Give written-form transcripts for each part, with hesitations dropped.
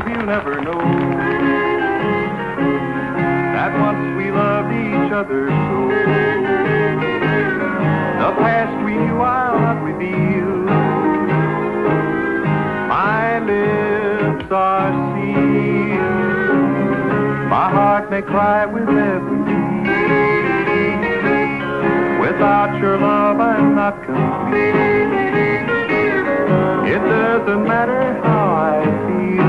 he'll never know that once we loved each other so. The past we knew I'll not reveal. My lips are sealed. My heart may cry with every beat. Without your love I'm not complete. It doesn't matter how I feel.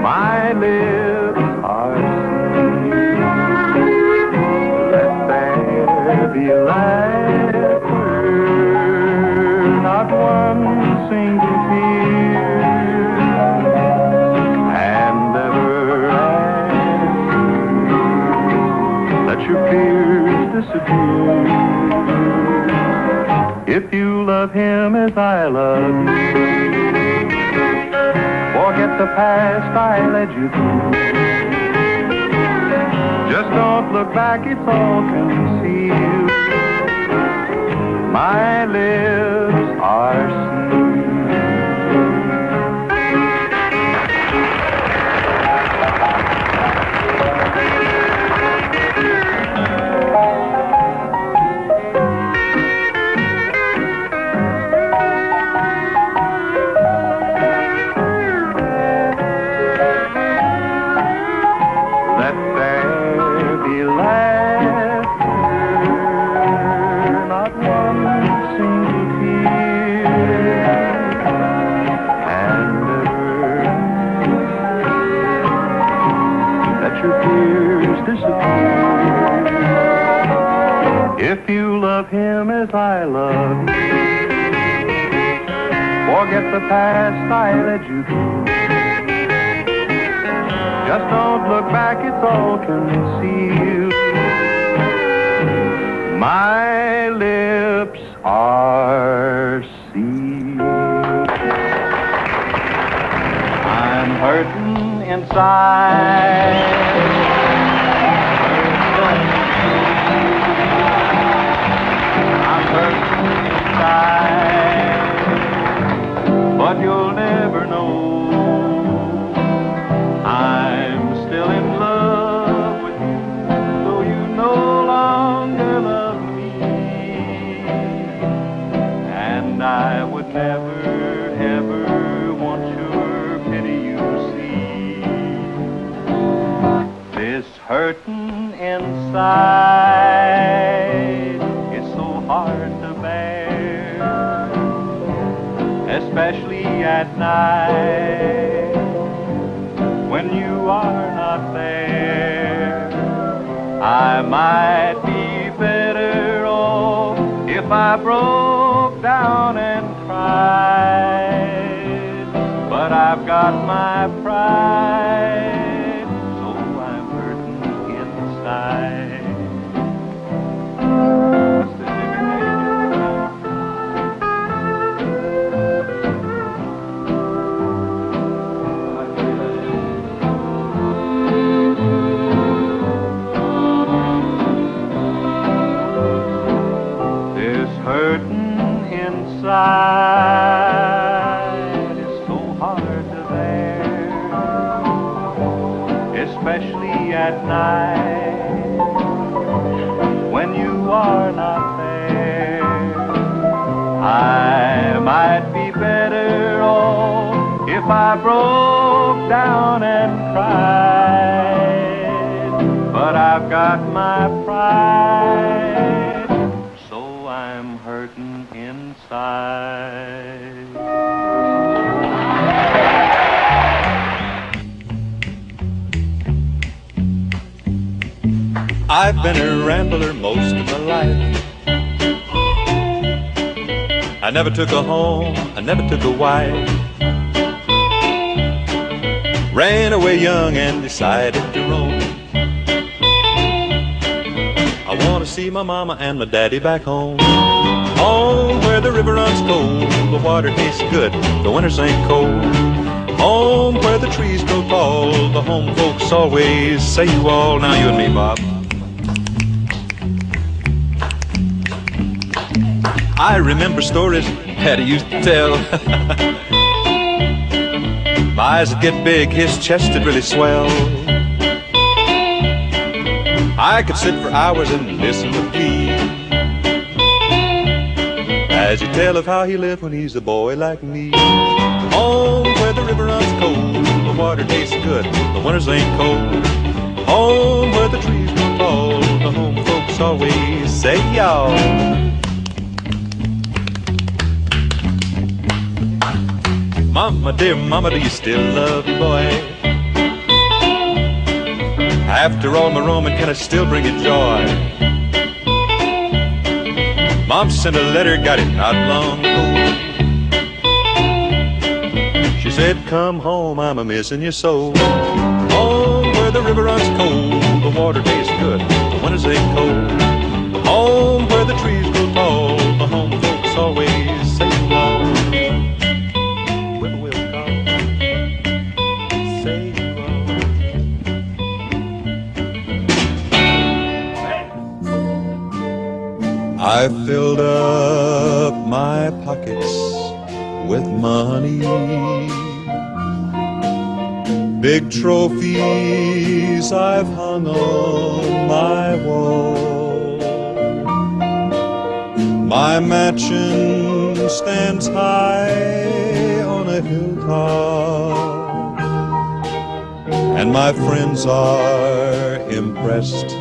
My lips are sealed. Let there be laughter, not one single tear, and ever after, let your fears disappear. If you love him as I love you, forget the past I led you through. Just don't look back, it's all concealed. My lips are sealed. If you love him as I love you, forget the past I led you through. Just don't look back, it's all concealed. My lips are sealed. I'm hurting inside. But you'll never know I'm still in love with you, though you no longer love me. And I would never, ever want your pity, you see. This hurting inside is so hard to bear, especially at night when you are not there. I might be better off if I broke down and cried, but I've got my pride, so I'm hurting inside. Hurting inside is so hard to bear, especially at night when you are not there. I might be better off if I broke down and cried, but I've got my pride, so I'm hurting inside. I've been a rambler most of my life. I never took a home, I never took a wife. Ran away young and decided to roam. I want to see my mama and my daddy back home. Home where the river runs cold, the water tastes good, the winters ain't cold. Home where the trees grow tall, the home folks always say you all. Now you and me, Bob. I remember stories Patty used to tell eyes would get big, his chest would really swell. I could sit for hours and listen to Pete as he tell of how he lived when he's a boy like me. Home where the river runs cold, the water tastes good, the winters ain't cold. Home where the trees grow tall, the home folks always say y'all. Mama, dear mama, do you still love your boy? After all my roaming, can I still bring you joy? Mom sent a letter, got it not long ago. She said, come home, I'm a-missing you so. Home where the river runs cold, the water tastes good, the winters ain't cold. Home where the trees grow tall, the home folks always say wow. I filled up my pockets with money, big trophies I've hung on my wall. My mansion stands high on a hilltop, and my friends are impressed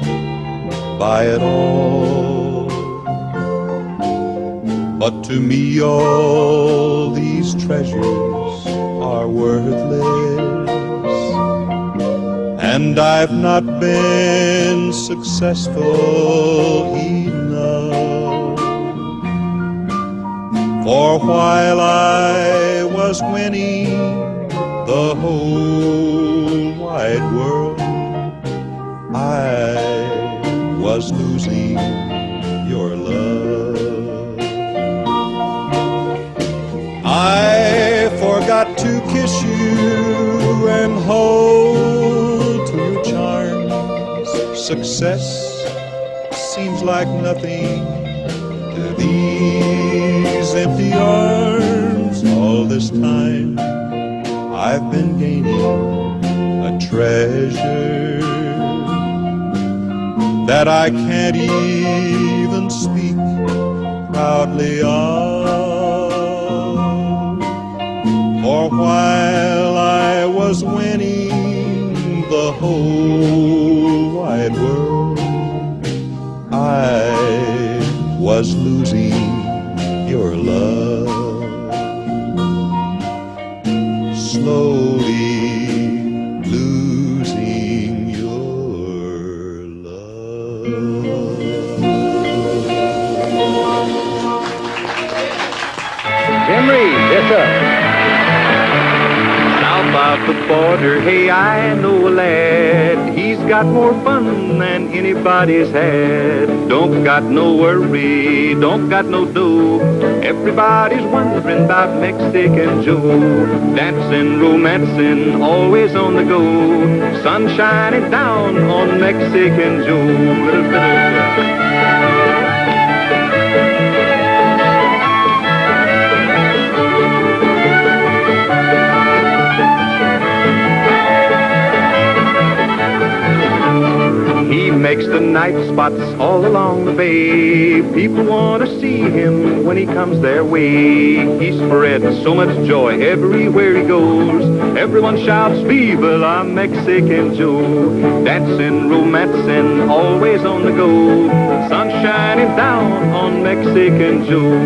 by it all. But to me all these treasures are worthless, and I've not been successful enough. For while I was winning the whole wide world, I was losing your love. I forgot to kiss you and hold to your charms. Success seems like nothing to these empty arms. All this time I've been gaining a treasure that I can't even speak proudly of. For while I was winning the whole wide world, I was losing your love. Slowly losing your love. Jim Reeves, yes sir. South of the border, hey, I know a lad. He's got more fun than anybody's had. Don't got no worry, don't got no dough. Everybody's wondering about Mexican Joe. Dancing, romancing, always on the go. Sun shining down on Mexican Joe. He makes the night spots all along the bay. People want to see him when he comes their way. He spreads so much joy everywhere he goes. Everyone shouts, Viva la Mexican Joe. Dancing, romancing, always on the go. Sun shining down on Mexican Joe.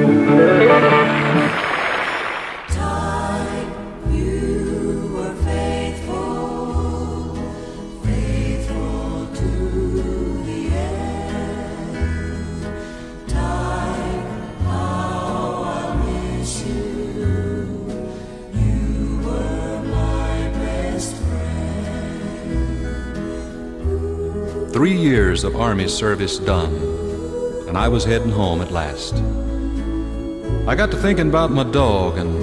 Three years of Army service done, and I was heading home at last. I got to thinking about my dog and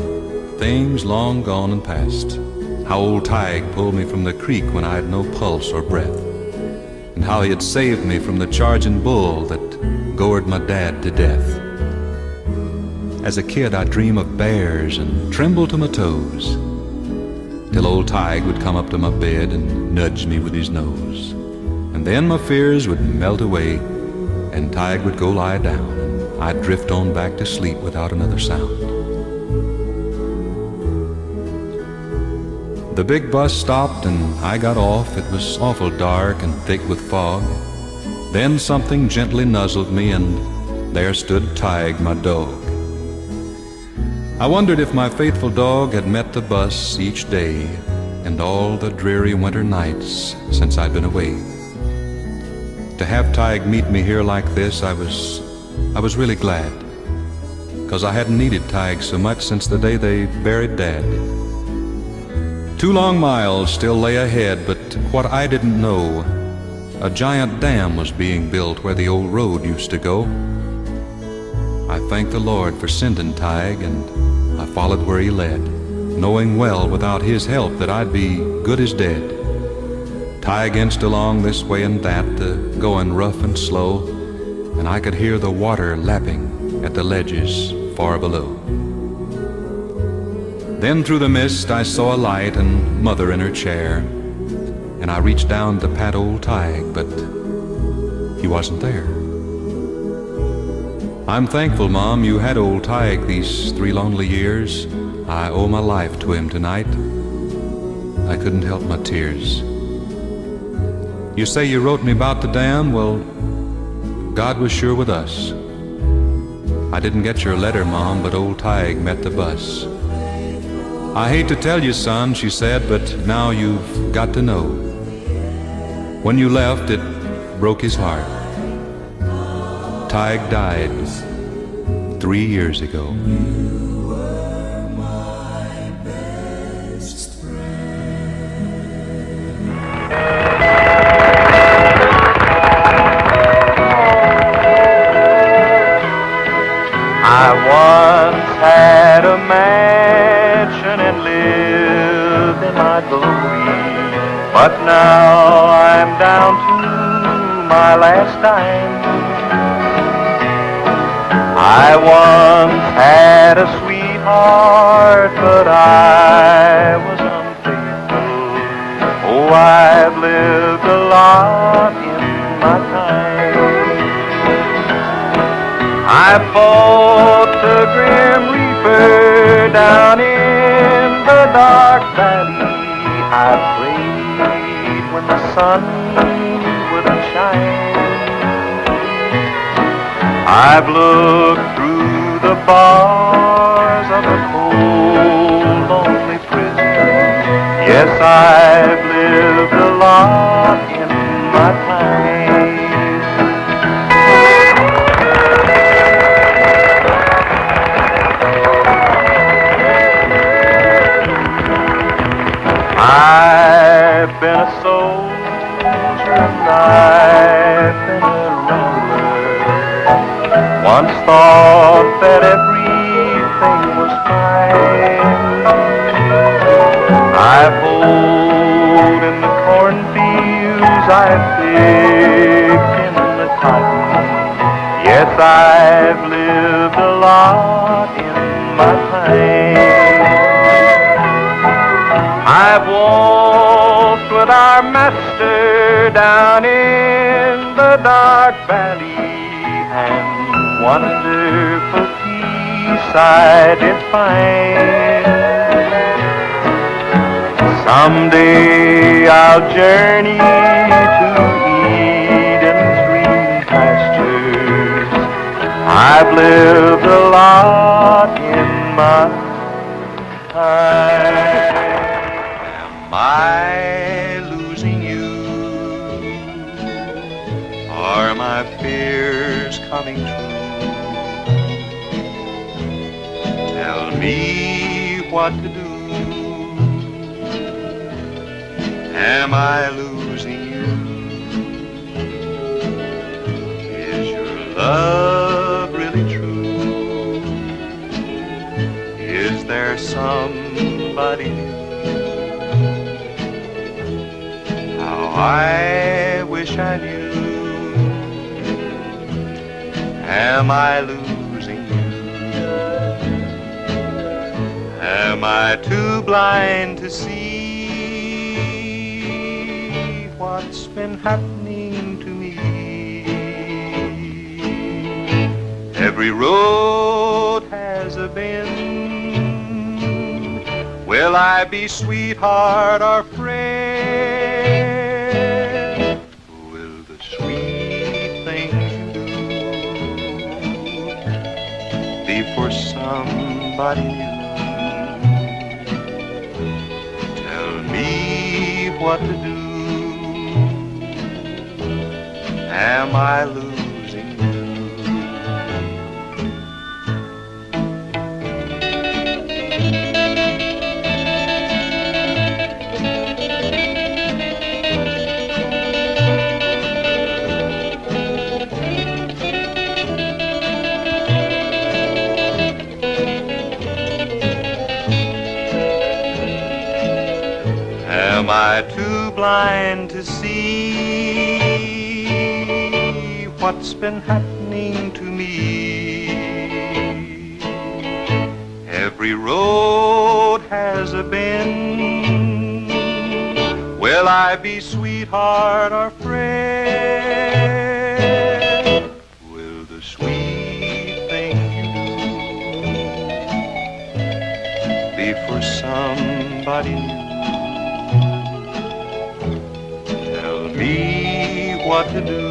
things long gone and past. How old Tige pulled me from the creek when I had no pulse or breath, and how he had saved me from the charging bull that gored my dad to death. As a kid, I'd dream of bears and tremble to my toes. till old Tige would come up to my bed and nudge me with his nose. And then my fears would melt away, and Tige would go lie down, and I'd drift on back to sleep without another sound. The big bus stopped and I got off. It was awful dark and thick with fog. Then something gently nuzzled me, and there stood Tige, my dog. I wondered if my faithful dog had met the bus each day and all the dreary winter nights since I'd been away. To have Tige meet me here like this, I was really glad, 'cause I hadn't needed Tige so much since the day they buried Dad. 2 long miles still lay ahead, but what I didn't know, a giant dam was being built where the old road used to go. I thanked the Lord for sending Tige, and I followed where he led, knowing well without his help that I'd be good as dead. Tige inched along this way and that, going rough and slow, and I could hear the water lapping at the ledges far below. Then through the mist I saw a light and Mother in her chair, and I reached down to pat old Tige, but he wasn't there. I'm thankful, Mom, you had old Tige these 3 lonely years. I owe my life to him tonight. I couldn't help my tears. You say you wrote me about the dam. Well, God was sure with us. I didn't get your letter, Mom, but old Tige met the bus. I hate to tell you, son, she said, but now you've got to know. When you left, it broke his heart. Tige died 3 years ago. I once had a mansion and lived in my glory, but now I'm down to my last dime. I once had a sweetheart, but I was unfaithful. Oh, I've lived a lot in my time. I fought the grim reaper down in the dark valley. I prayed when the sun wouldn't shine. I've looked through the bars of a cold, lonely prison. Yes, I've lived a lot in my time. I've been a soldier and I've been a rambler. Once thought that everything was fine. I've hoed in the cornfields, I've picked in the cotton. Yes, I've lived a lot in my time. I've walked with our master down in the dark valley, and wonderful peace I did find. Someday I'll journey to Eden's green pastures. I've lived a lot in my time. Am I losing you? Are my fears coming true? Tell me what to do. Am I losing you? Is your love really true? Is there somebody new? How I wish I knew. Am I losing you? Am I too blind to see been happening to me. Every road has a bend. Will I be sweetheart or friend? Will the sweet things you do be for somebody new? Tell me what to do. Am I losing you? Am I too blind to see what's been happening to me? Every road has a bend. Will I be sweetheart or friend? Will the sweet thing you do be for somebody new? Tell me what to do.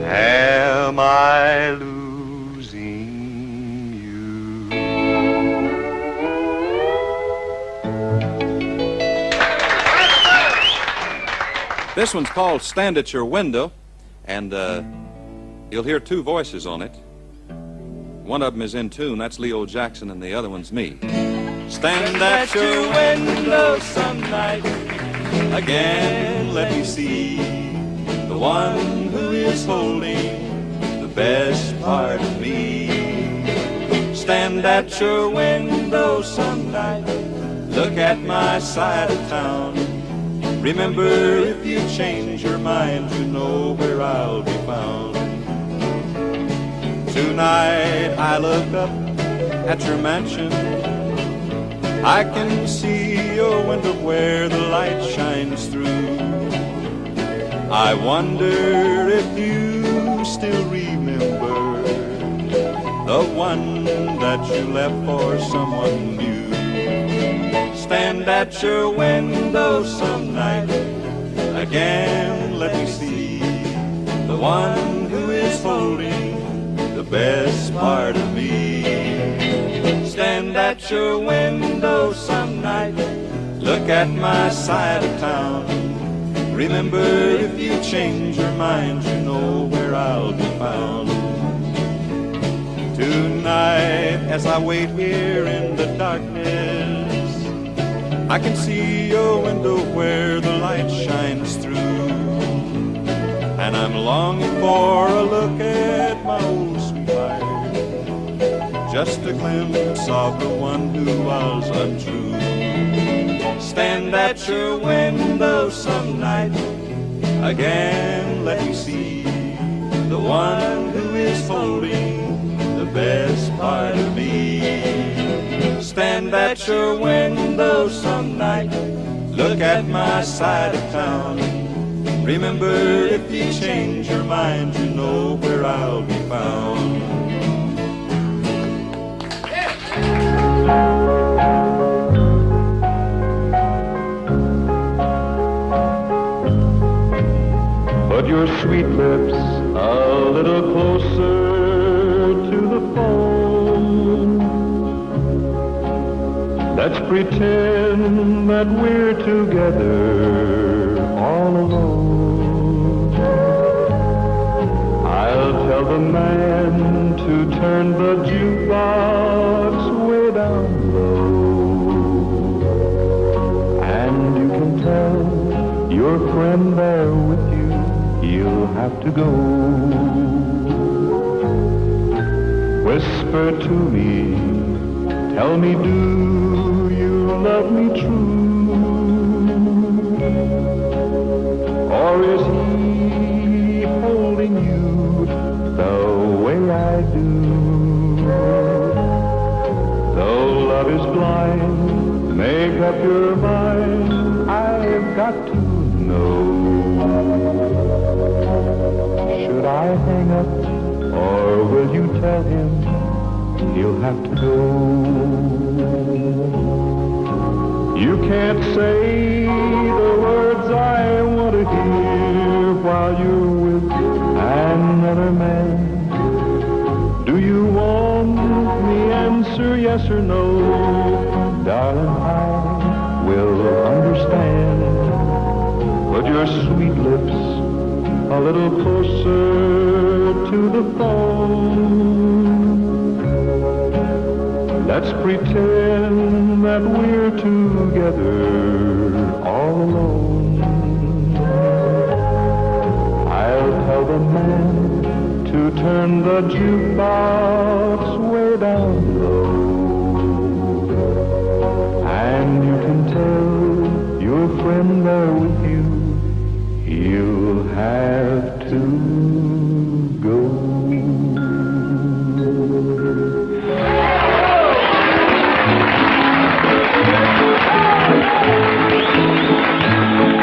Am I losing you? This one's called Stand at Your Window, and you'll hear two voices on it. One of them is in tune, that's Leo Jackson, and the other one's me. Stand at your window some night, again let me see the one who is holding the best part of me. Stand at your window some night, look at my side of town. Remember, if you change your mind, you know where I'll be found. Tonight I look up at your mansion. I can see your window where the light shines through. I wonder if you still remember the one that you left for someone new. Stand at your window some night, again let me see the one who is holding the best part of me. Stand at your window some night, look at my side of town. Remember, if you change your mind, you know where I'll be found. Tonight, as I wait here in the darkness, I can see your window where the light shines through. And I'm longing for a look at my old sweetheart, just a glimpse of the one who was untrue. Stand at your window some night, again let me see the one who is holding the best part of me. Stand at your window some night, look at my side of town. Remember, if you change your mind, you know where I'll be found. Put your sweet lips a little closer to the phone. Let's pretend that we're together all alone. I'll tell the man to turn the jukebox way down low. And you can tell your friend there with you, he'll have to go. Whisper to me, tell me, do you love me true? Or is he holding you the way I do? Though love is blind, make up your mind, I've got to know. Should I hang up, or will you tell him he'll have to go? You can't say the words I want to hear while you're with another man. Do you want me answer yes or no? Darling, I will understand. Put your sweet lips a little closer to the phone. Let's pretend that we're together all alone. I'll tell the man to turn the jukebox way down low. And you can tell your friend there with you, he'll have to go.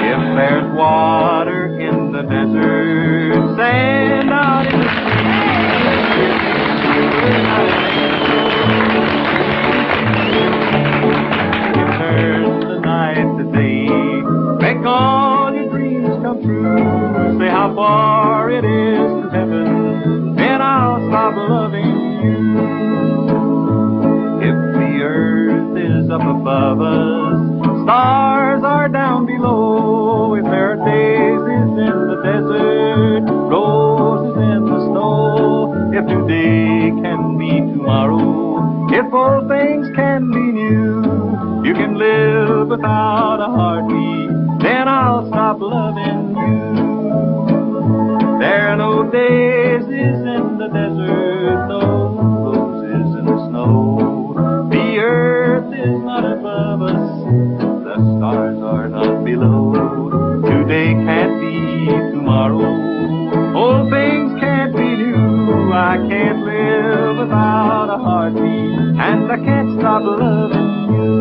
If there's water in the desert, sand out in the sea, turn the night to day, make all your dreams come true. Say how far it is to heaven, and I'll stop loving you. If the earth is up above us, stars are down below. If there are daisies in the desert, roses in the snow. If today can be tomorrow, if all things can be new, you can live without a heartbeat, then I'll stop loving you. There are no daisies in the desert, no roses in the snow. The earth is not above us, the stars are not below. Today can't be tomorrow, all things can't be new. I can't live without a heartbeat, and I can't stop loving you.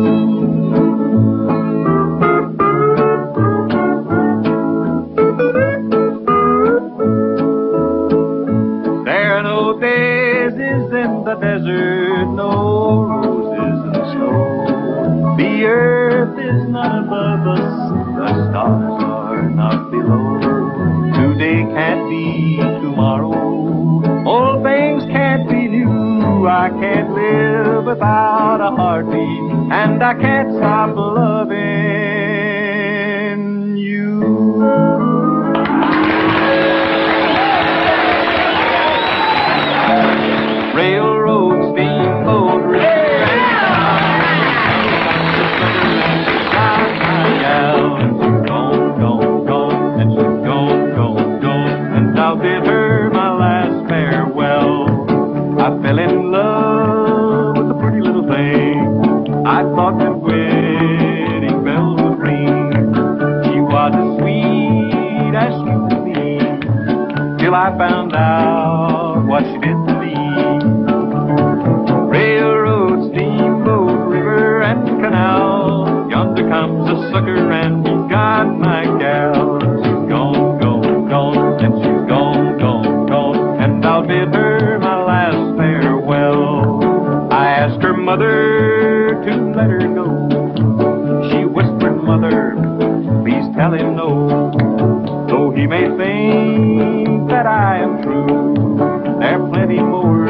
There are no daisies in the desert, no roses in the snow. The earth is not above us, the stars are not below. Today can't be tomorrow, all things can't be new. I can't live without a heartbeat, and I can't stop loving you. Railroad, steamboat, I fell in love with a pretty little thing. I thought that wedding bells would ring. She was as sweet as sweet to me, till I found out what she did to me. Railroad, steamboat, river, and canal, yonder comes a sucker and he got my gal. She's gone, gone, gone, and she's gone, gone, gone, and I'll bid her my last farewell. I asked her mother to let her go. She whispered, "Mother, please tell him no. Though he may think that I am true, there are plenty more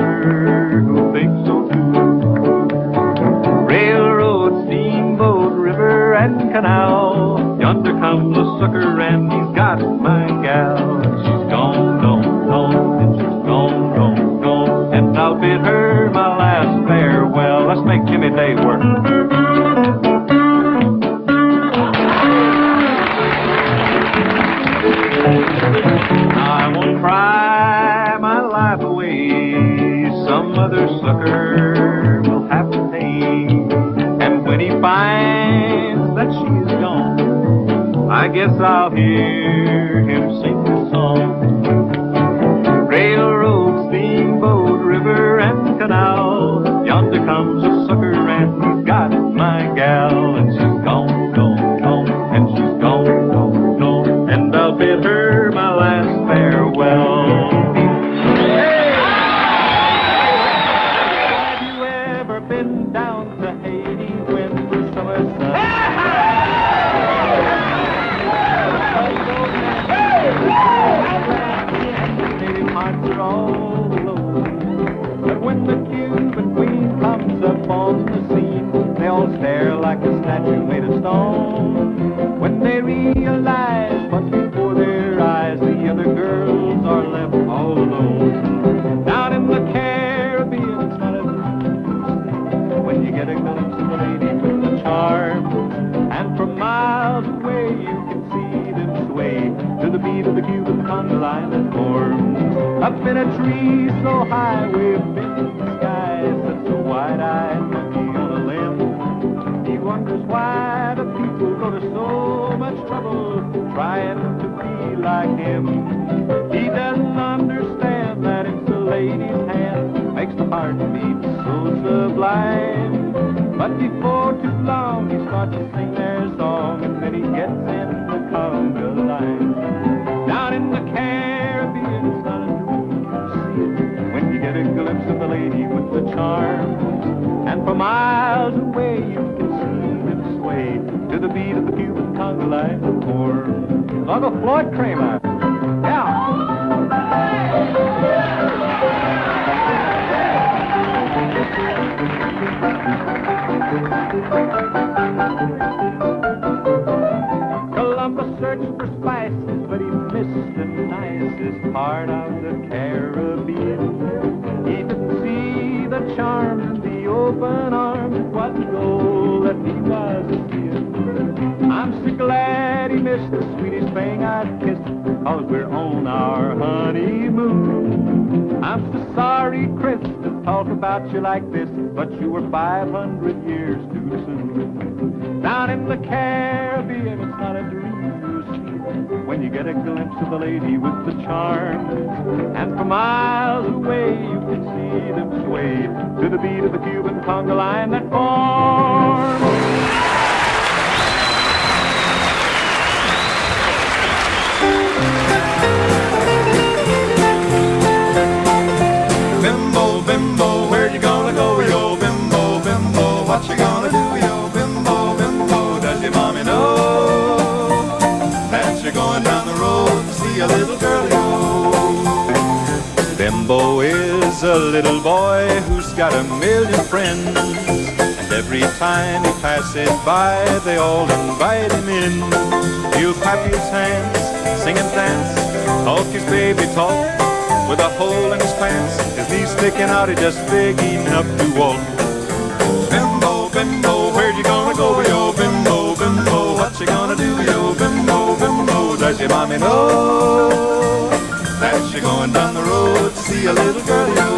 who think so too." Railroad, steamboat, river, and canal, yonder comes a sucker and he's got my gal. She's gone, gone, gone, and she's gone, gone, gone, and I'll bid her my last farewell. Let's make Jimmy Day work. I won't cry my life away, some other sucker will have to pay. And when he finds that she's gone, I guess I'll hear him sing this song. Railroad, steamboat, river, and canal, yonder comes a sucker and he's got my gal. And she's gone, gone, gone, and she's gone, hearts are all alone. But when the Cuban queen comes up on the scene, they all stare like a statue made of stone. When they realize what's before their eyes, the other girls are left all alone. Down in the Caribbean, it's not a dream when you get a glimpse of a lady with the charm. And from miles away you can see them sway to the beat of the Cuban conga line that forms. Up in a tree so high, way up in the sky, sits a wide-eyed monkey on a limb. He wonders why the people go to so much trouble trying to be like him. He doesn't understand that it's a lady's hand makes the heart beat so sublime. But before too long he starts to sing their song, and then he gets in the conga line. Down in the Caribbean, it's not a dream you see when you get a glimpse of the lady with the charm. And for miles away you can see them sway to the beat of the Cuban conga line that forms. Uncle Floyd Kramer. Yeah. Columbus searched for spices, but he missed the nicest part of the Caribbean. He didn't see the charm in the open arms. It wasn't gold that he was seeing. I'm so glad he missed the sweetest thing I'd kissed, 'cause we're on our honeymoon. I'm so sorry, Chris, to talk about you like this, but you were 500 years too soon. Down in the Caribbean, it's not a dream you see when you get a glimpse of a lady with the charm. And for miles away you can see them sway to the beat of the Cuban conga line that forms. Bimbo, bimbo, where you gonna go, yo? Bimbo, bimbo, what you gonna do, yo? Bimbo, bimbo, does your mommy know that you're going down the road to see a little girl, yo? Bimbo is a little boy who's got a million friends, and every time he passes by, they all invite him in. He'll clap his hands, sing and dance, talk his baby talk, with a hole in his pants, his knees sticking out, he's just big enough to walk. Bimbo, bimbo, where you gonna go, yo? Bimbo, bimbo, what you gonna do, yo? Bimbo, bimbo, does your mommy know that you're going down the road to see a little girl, yo?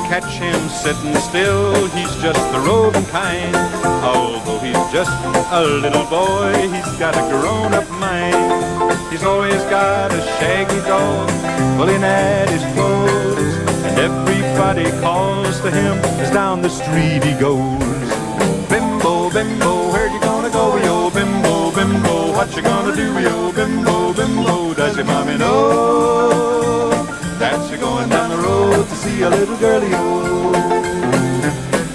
Catch him sitting still, he's just the roving kind. Although he's just a little boy, he's got a grown-up mind. He's always got a shaggy dog pulling at his clothes, and everybody calls to him as down the street he goes. Bimbo, bimbo, where you gonna go, yo? Bimbo, bimbo, what you gonna do, yo? Bimbo, bimbo, does your mommy know that you're going down the road to see a little girlie, oh?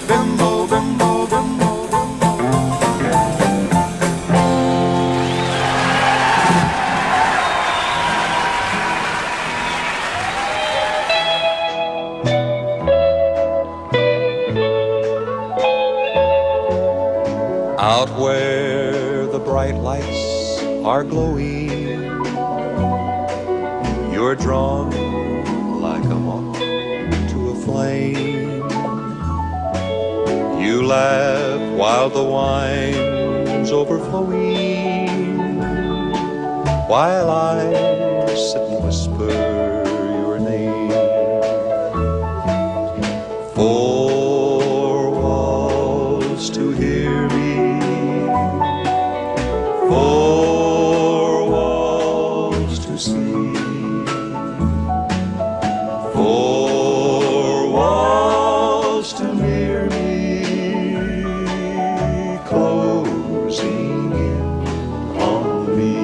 Bimbo, bimbo, bimbo, bimbo. Out where the bright lights are glowing, you're drawn like a moth to a flame. You laugh while the wine's overflowing, while I sit and whisper your name. Four walls to hear me, four walls to see, four walls to near me, closing in on me.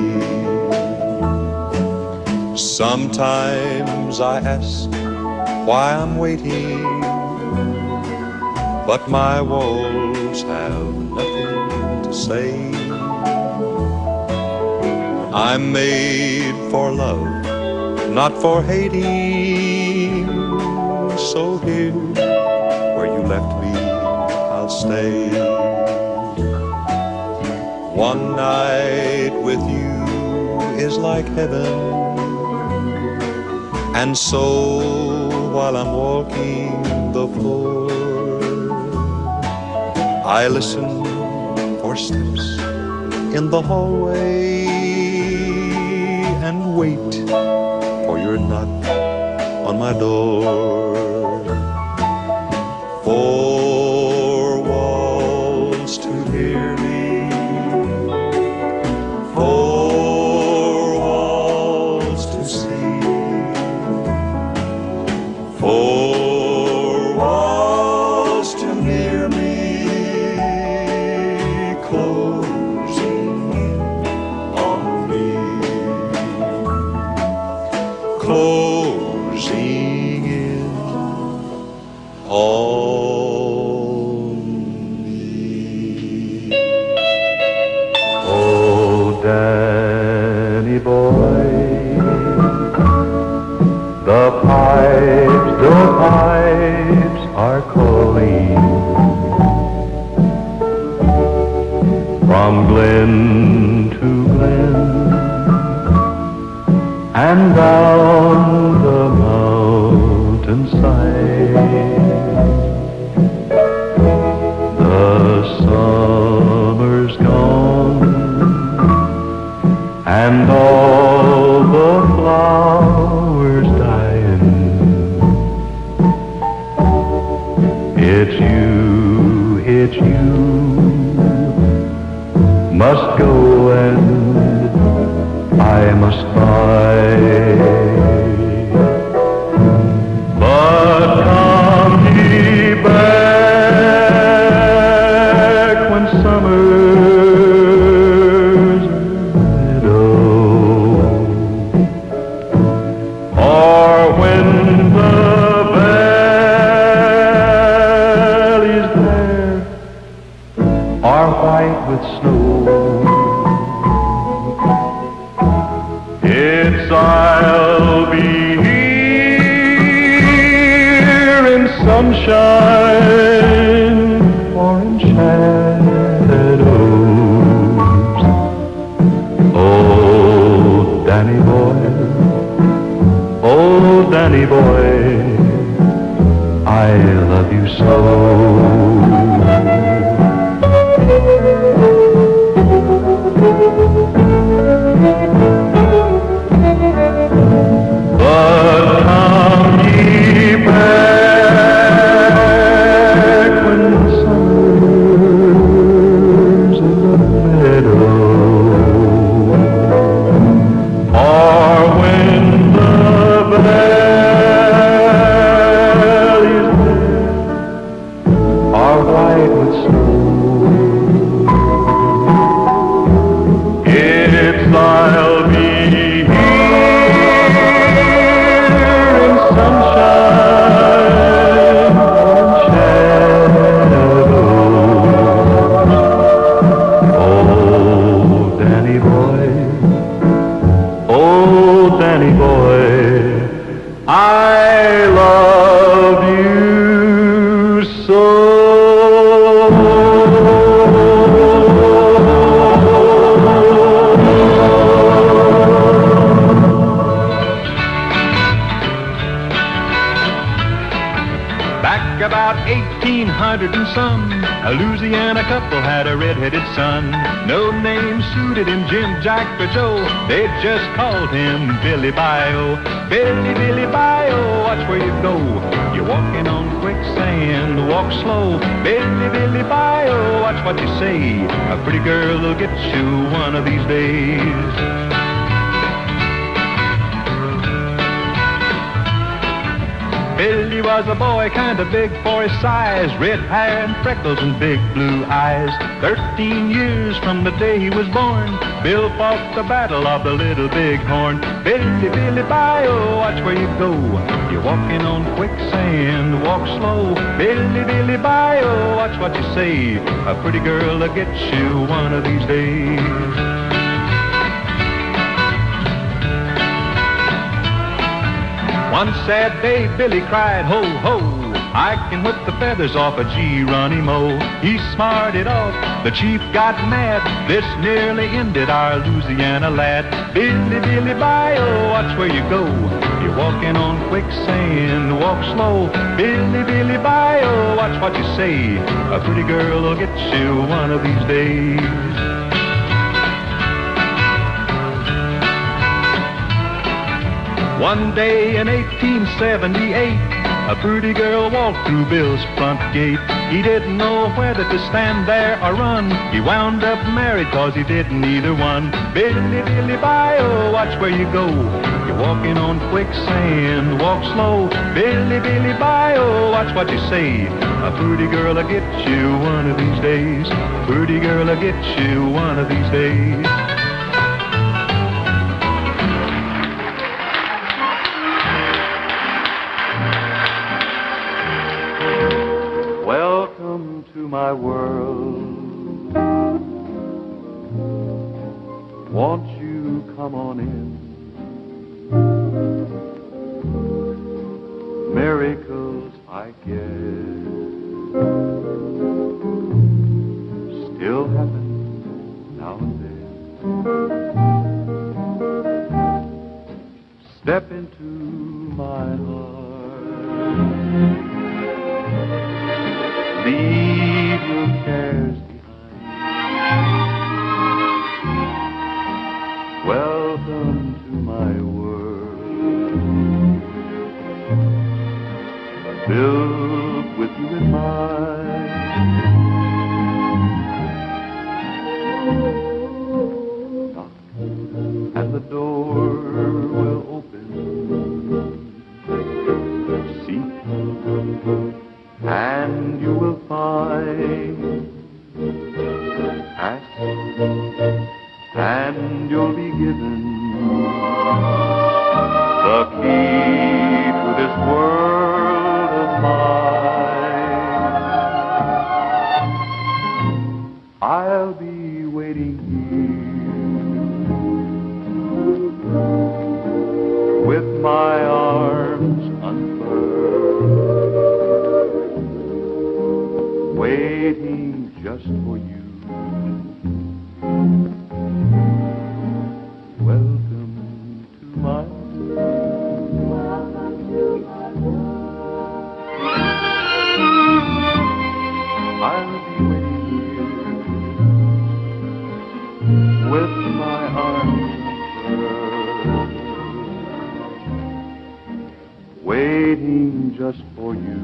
Some Sometimes I ask why I'm waiting, but my walls have nothing to say. I'm made for love, not for hating. So here, where you left me, I'll stay. One night with you is like heaven, and so while I'm walking the floor, I listen for steps in the hallway and wait for your knock on my door. Four walls to hear me, four walls to see, four walls to hear me, closing in on me, closing in on me. Oh, Danny boy, the pipes are calling from glen to glen and down the mountainside. The summer's gone and all the flowers dying. It's you, must go and I must buy. But come ye back when summer's meadow, or when the valleys there are white with snow. I'll be here in sunshine or in shadows. Oh, Danny boy, oh, Danny boy, I love you so. But come ye back when the summer's in the meadow, or when the valleys there are white with snow. It's I'll be about 1800 and some, a Louisiana couple had a red-headed son. No name suited him, Jim, Jack, or Joe. They just called him Billy Bio. Billy, Billy Bio, watch where you go. You're walking on quicksand, walk slow. Billy, Billy Bio, watch what you say. A pretty girl will get you one of these days. Billy was a boy kinda big for his size, red hair and freckles and big blue eyes. 13 years from the day he was born, Bill fought the battle of the Little Big Horn. Billy, Billy, bye-oh, watch where you go. You're walking on quicksand, walk slow. Billy, Billy, bye-oh, watch what you say. A pretty girl will get you one of these days. One sad day, Billy cried, ho, ho, I can whip the feathers off a Geronimo. He smarted off, the chief got mad. This nearly ended our Louisiana lad. Billy, Billy, bye-oh, watch where you go. You're walking on quicksand, walk slow. Billy, Billy, bye-oh, watch what you say. A pretty girl will get you one of these days. One day in 1878, a pretty girl walked through Bill's front gate. He didn't know whether to stand there or run. He wound up married 'cause he didn't either one. Billy, Billy, bye-oh, watch where you go. You're walking on quicksand, walk slow. Billy, Billy, bye-oh, watch what you say. A pretty girl will get you one of these days. Pretty girl will get you one of these days. Welcome to my world. Won't you come on in? Miracles, I guess, still happen now and then. Step into my heart. Leave your cares behind. Welcome to my world, filled with you in mind. Knock and the door will open. Seek and you will find. Ask and you'll be given the key to this world of mine. I'll be waiting here with my arms unfurled, waiting just for you. Welcome to my world. I'll be waiting here with my arms unfurled, waiting just for you.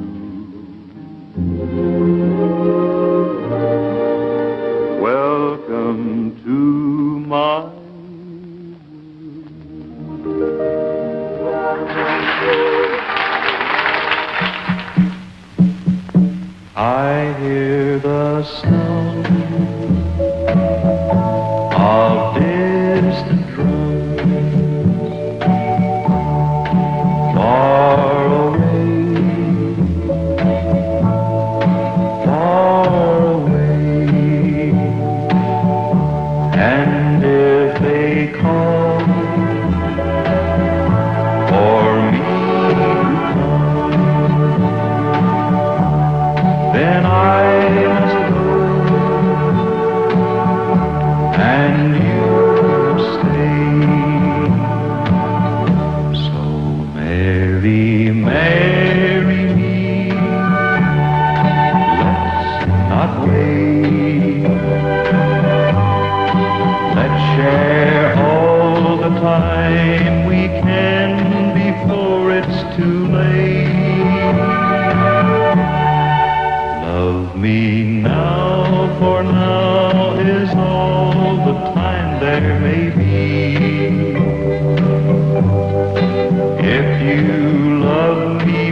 Welcome to my world. I hear the sound of distant drums far away, far away. And if they call for me to come, then I must go, and you stay. So marry, marry me, let's not wait. Let's share all the time we can before it's too late. Love me now, for now is all the time there may be. If you love me,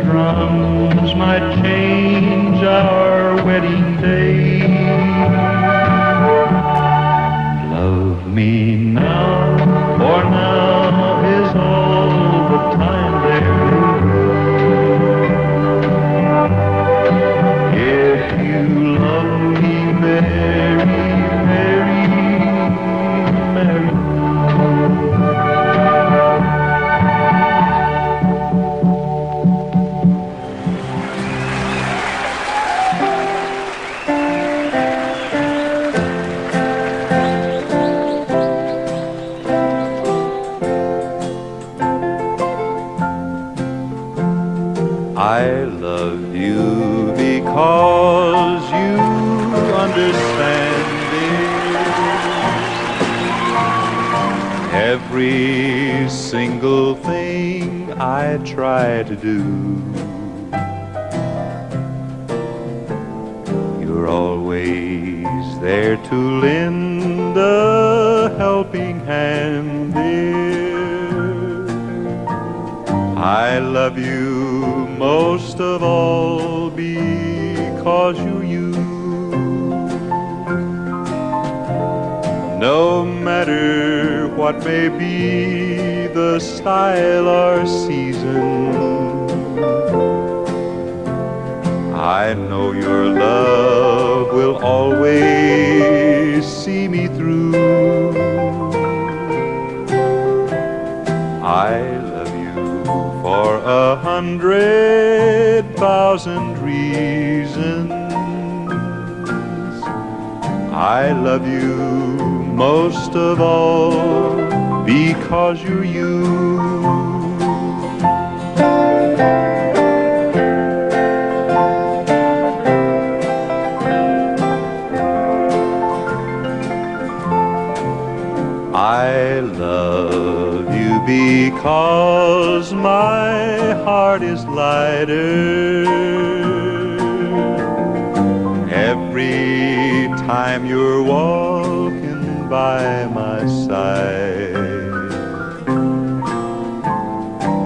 drums might change our wedding day. Love me now, for now is all the time there is. If you love me, Mary, Mary, Mary. I love you because you understand it. Every single thing I try to do, you're always there to lend a helping hand, dear. I love you most of all because you're you. No matter what may be the style or season, I know your love will always see me through. I love you for 100,000 reasons. I love you most of all because you're you. I love you because my heart is lighter every time you're walking by my side.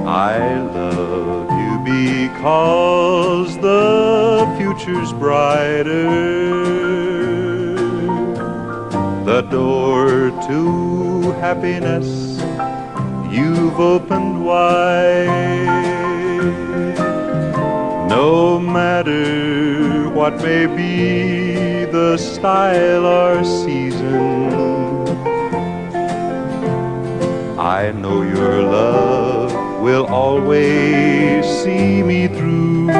I love you because the future's brighter. The door to happiness you've opened wide. No matter what may be the style or season, I know your love will always see me through.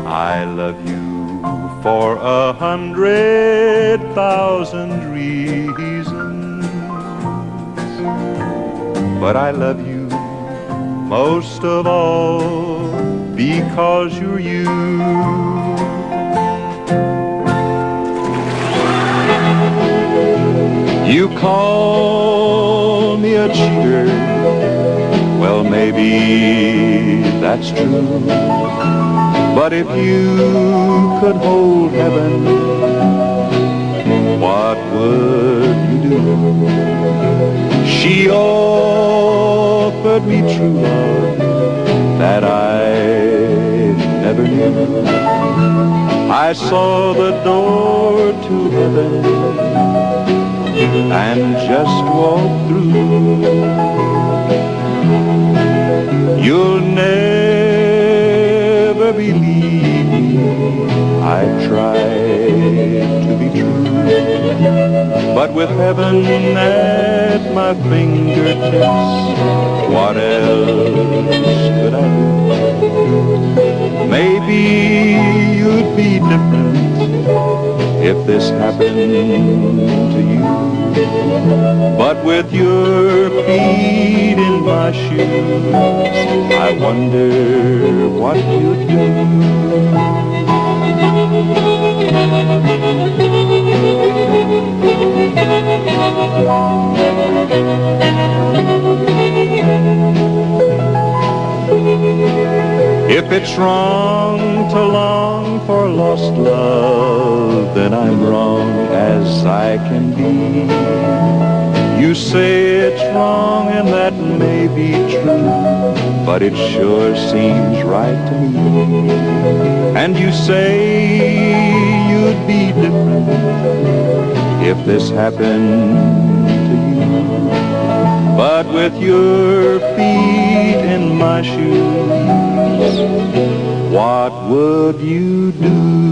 I love you for 100,000 reasons, but I love you most of all because you're you. You call me a cheater, well maybe that's true, but if you could hold heaven, what would you do? She offered me true love that I never knew. I saw the door to heaven and just walked through. You'll never believe me, I tried to be true, but with heaven at my fingertips, what else could I do? Maybe you'd be different if this happened to you, but with your feet in my shoes, I wonder what you'd do. If it's wrong to long for lost love, then I'm wrong as I can be. You say it's wrong and that may be true, but it sure seems right to me. And you say you'd be different if this happened to you. But with your feet in my shoes, what would you do?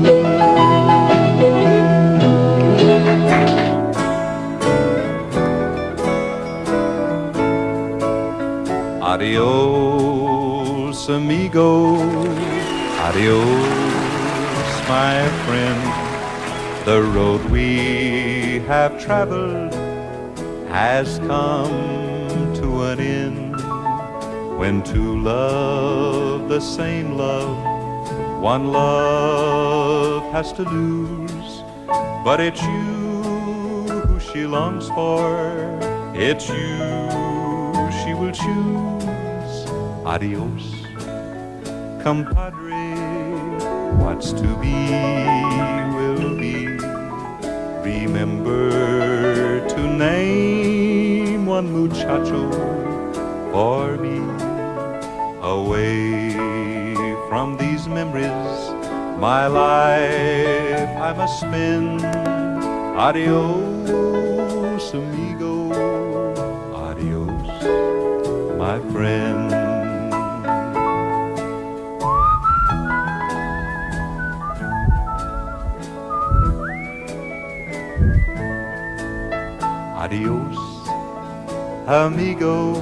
Adios, amigo, adios, my friend. The road we have traveled has come to an end. When two love the same love, one love has to lose. But it's you who she longs for, it's you she will choose. Adios, compadre, what's to be will be. Remember to name one muchacho for me. Away from these memories, my life I must spend. Adios, amigo, adios, my friend. Adios, amigo,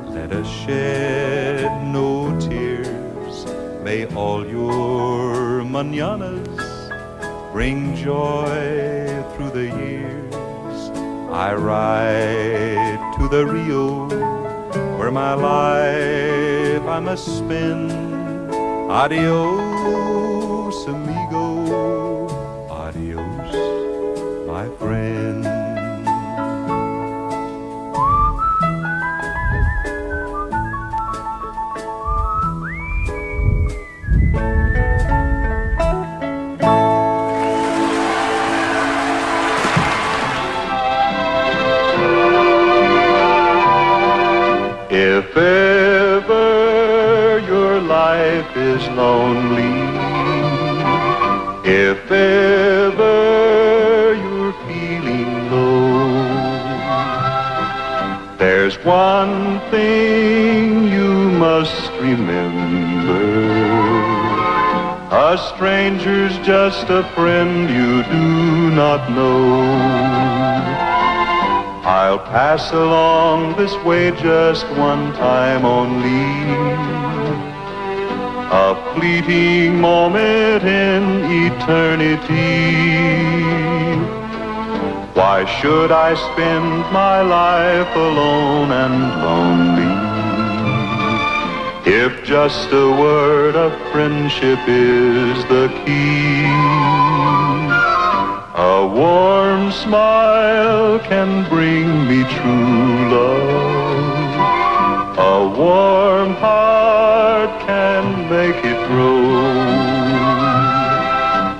let us shed no tears. May all your mañanas bring joy through the years. I ride to the Rio where my life I must spend. Adios, amigo, adios, my friend. If ever your life is lonely, if ever you're feeling low, there's one thing you must remember. A stranger's just a friend you do not know. I'll pass along this way just one time only, a fleeting moment in eternity. Why should I spend my life alone and lonely, if just a word of friendship is the key? A warm smile can bring me true love. A warm heart can make it grow.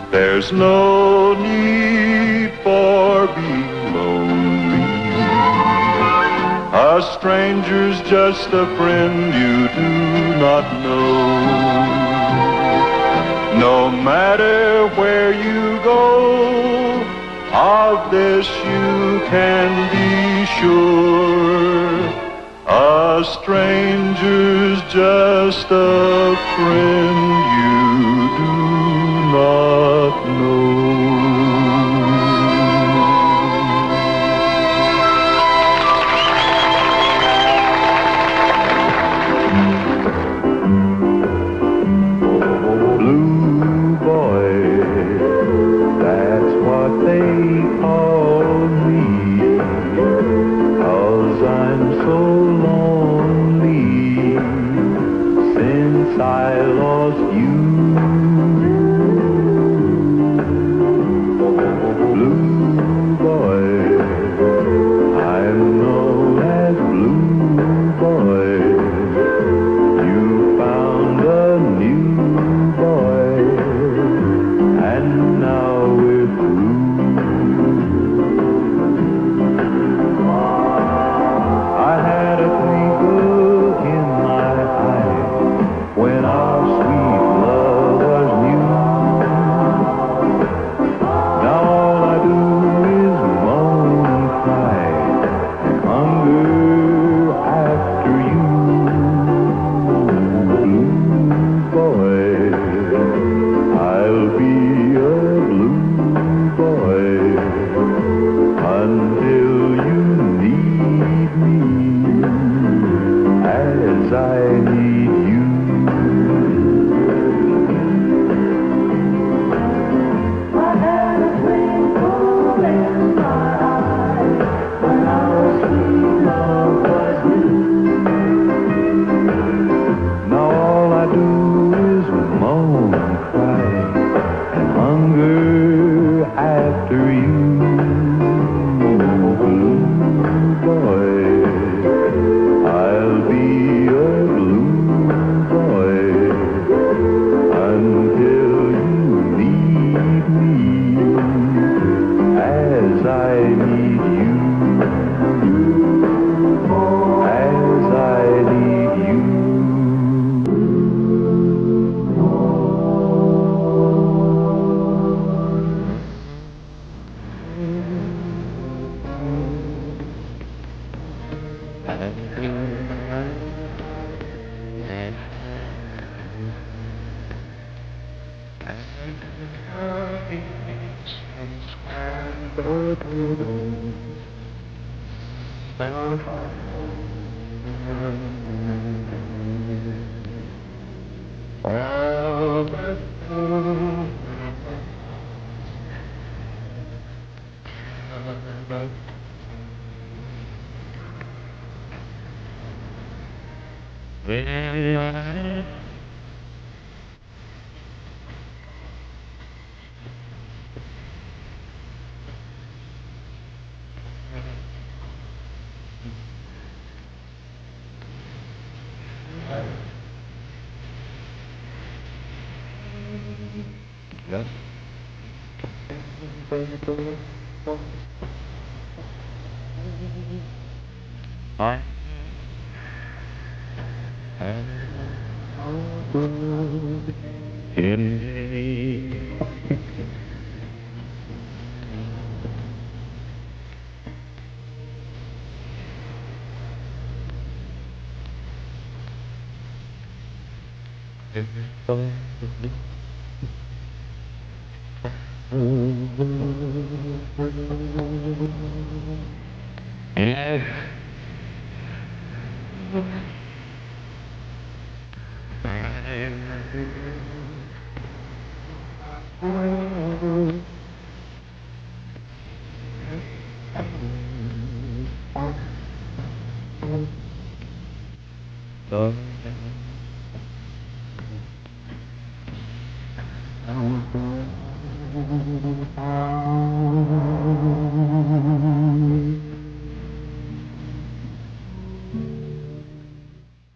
There's no need for being lonely. A stranger's just a friend you do not know. No matter where you go, of this you can be sure. A stranger's just a friend you do not know. I lost you, blue boy. I'm known as blue boy. You found a new boy, and now we're through. Yes. Hi.